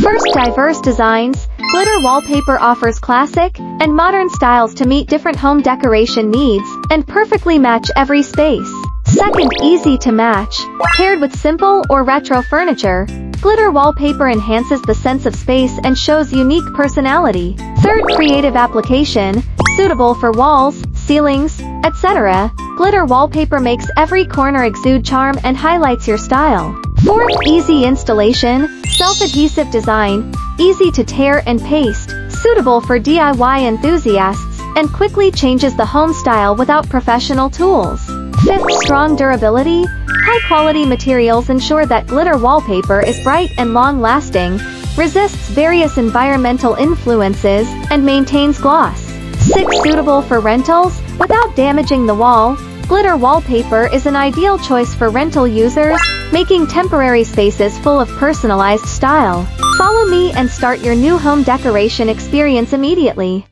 First, diverse designs. Glitter Wallpaper offers classic and modern styles to meet different home decoration needs and perfectly match every space. Second, easy to match. Paired with simple or retro furniture, Glitter Wallpaper enhances the sense of space and shows unique personality. Third, creative application. Suitable for walls, ceilings, etc. Glitter Wallpaper makes every corner exude charm and highlights your style. Fourth, easy installation. Self-adhesive design. Easy to tear and paste. Suitable for DIY enthusiasts, and quickly changes the home style without professional tools. Fifth, strong durability. High-quality materials ensure that glitter wallpaper is bright and long-lasting, resists various environmental influences, and maintains gloss. Sixth, suitable for rentals. Without damaging the wall, glitter wallpaper is an ideal choice for rental users, making temporary spaces full of personalized style. Follow me and start your new home decoration experience immediately.